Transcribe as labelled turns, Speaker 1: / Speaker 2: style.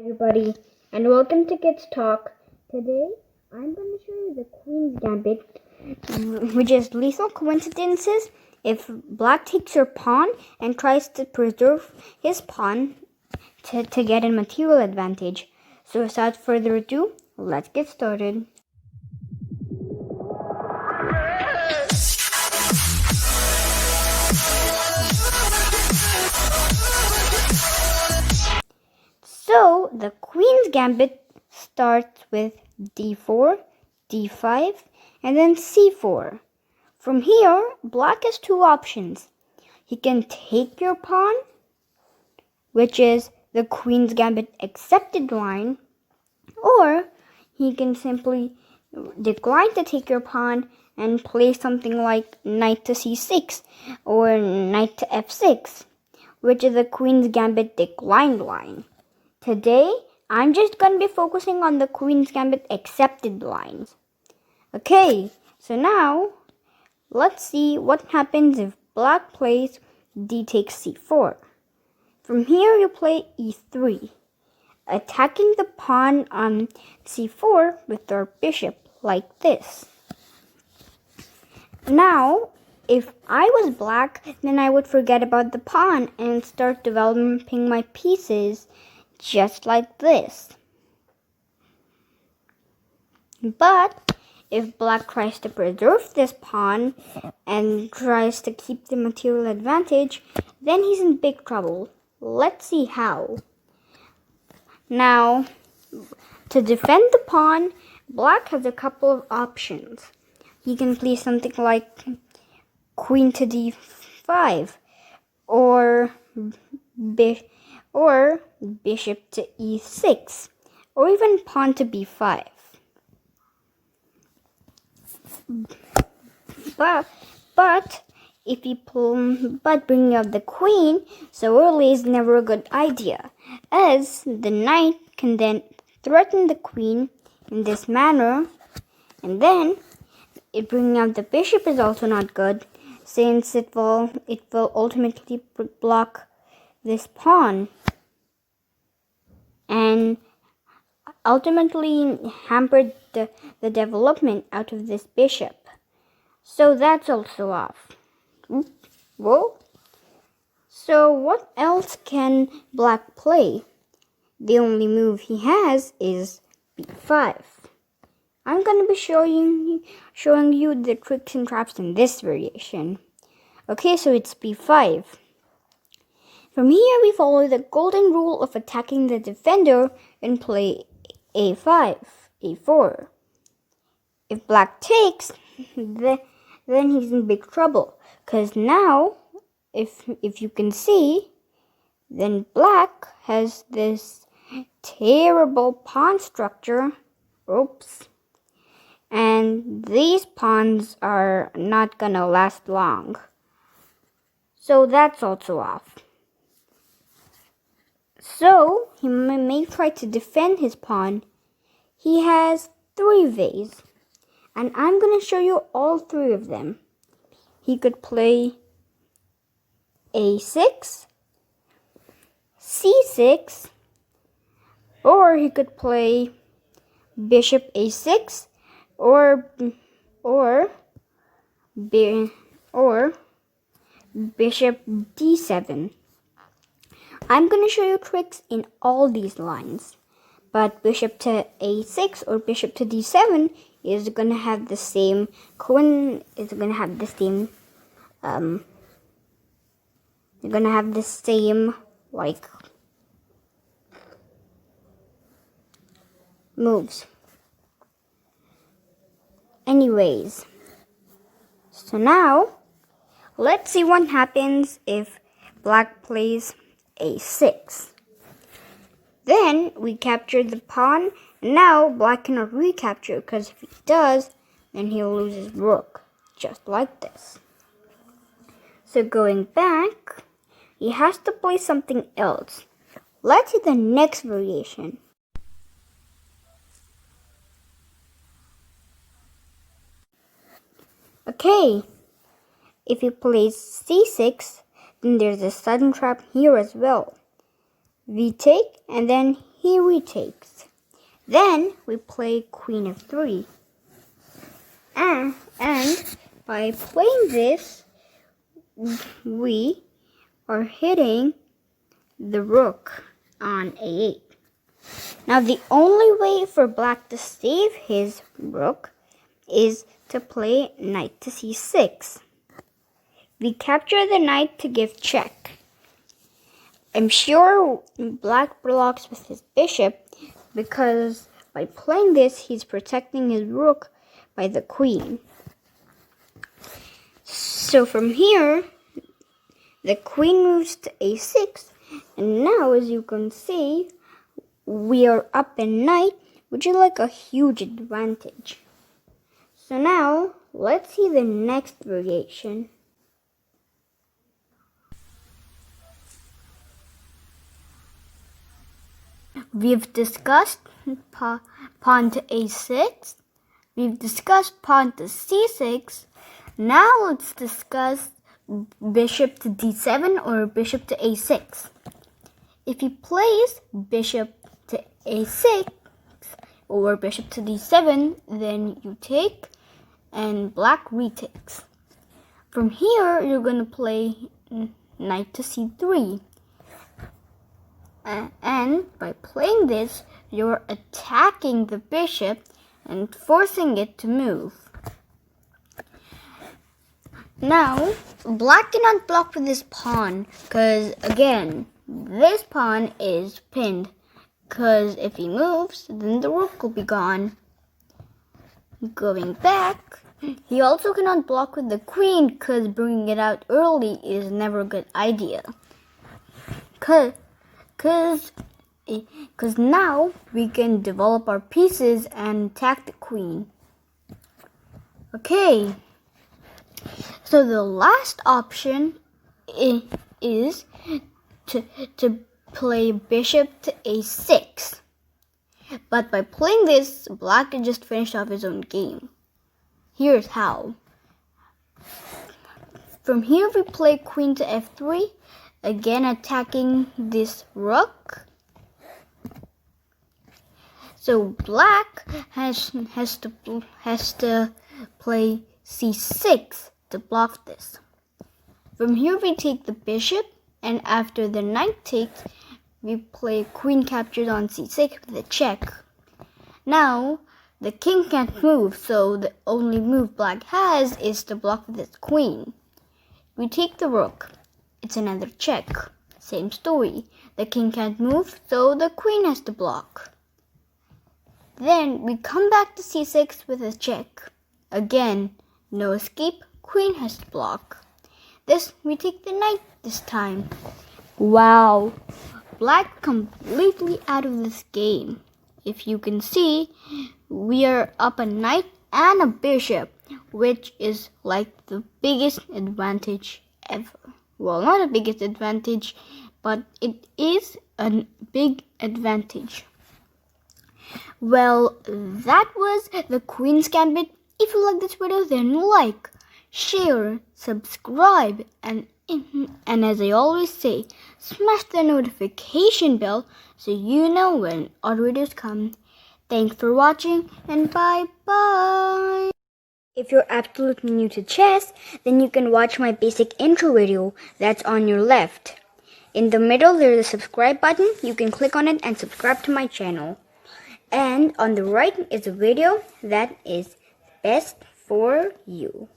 Speaker 1: Everybody, and welcome to Kids Talk. Today, I'm going to show you the Queen's Gambit, which is lethal coincidences if Black takes your pawn and tries to preserve his pawn to get a material advantage. So without further ado, let's get started. So the Queen's Gambit starts with d4, d5, and then c4. From here, Black has two options. He can take your pawn, which is the Queen's Gambit accepted line, or he can simply decline to take your pawn and play something like knight to c6 or knight to f6, which is the Queen's Gambit declined line. Today, I'm just going to be focusing on the Queen's Gambit accepted lines. Okay, so now, let's see what happens if Black plays d takes c4. From here, you play e3, attacking the pawn on c4 with our bishop, like this. Now, if I was Black, then I would forget about the pawn and start developing my pieces just like this. But if Black tries to preserve this pawn and tries to keep the material advantage, then he's in big trouble. Let's see how. Now, to defend the pawn, Black has a couple of options. He can play something like queen to d5 or bishop to e6, or even pawn to b5. But if you bringing up the queen so early is never a good idea, as the knight can then threaten the queen in this manner, and then bringing up the bishop is also not good, since it will ultimately block this pawn and ultimately hampered the development out of this bishop. So that's also off. Whoa. So what else can Black play? The only move he has is b5. I'm going to be showing you the tricks and traps in this variation. Okay, so it's b5. From here, we follow the golden rule of attacking the defender and play a5, a4. If Black takes, then he's in big trouble. Because now, if you can see, then Black has this terrible pawn structure. Oops. And these pawns are not gonna last long. So that's also off. So, he may try to defend his pawn. He has 3 ways, and I'm going to show you all 3 of them. He could play a6, c6, or he could play bishop a6, or bishop d7. I'm going to show you tricks in all these lines, but bishop to a6 or bishop to d7 is going to have the same like moves. Anyways, so now let's see what happens if Black plays a6. Then we capture the pawn, and now Black cannot recapture, because if he does, then he'll lose his rook, just like this. So going back, he has to play something else. Let's see the next variation. Okay, if he plays c6, then there's a sudden trap here as well. We take, and then he retakes. Then we play Queen f3. And by playing this, we are hitting the rook on a8. Now the only way for black to save his rook is to play knight to c6. We capture the knight to give check. I'm sure black blocks with his bishop because by playing this, he's protecting his rook by the queen. So from here, the queen moves to a6, and now as you can see, we are up in knight, which is like a huge advantage. So now, let's see the next variation. We've discussed pawn to a6. We've discussed pawn to c6. Now let's discuss bishop to d7 or bishop to a6. If he plays bishop to a6 or bishop to d7, then you take and black retakes. From here, you're going to play knight to c3. And by playing this, you're attacking the bishop and forcing it to move. Now, black cannot block with this pawn because, again, this pawn is pinned. Because if he moves, then the rook will be gone. Going back, he also cannot block with the queen because bringing it out early is never a good idea. Because now we can develop our pieces and attack the queen. Okay, so the last option is to play bishop to a6. But by playing this, black can just finish off his own game. Here's how. From here we play queen to f3, again attacking this rook. So black has to play c6 to block this. From here we take the bishop, and after the knight takes, we play queen captured on c6 with a check. Now, the king can't move, so the only move black has is to block with his queen. We take the rook. It's another check. Same story. The king can't move, so the queen has to block. Then we come back to c6 with a check. Again, no escape, queen has to block. We take the knight this time. Wow, black completely out of this game. If you can see, we are up a knight and a bishop, which is like the biggest advantage ever. Well, not the biggest advantage, but it is a big advantage. Well, that was the Queen's Gambit. If you like this video, then like, share, subscribe, and as I always say, smash the notification bell so you know when our videos come. Thanks for watching, and bye-bye. If you're absolutely new to chess, then you can watch my basic intro video that's on your left. In the middle, there's a subscribe button. You can click on it and subscribe to my channel. And on the right is a video that is best for you.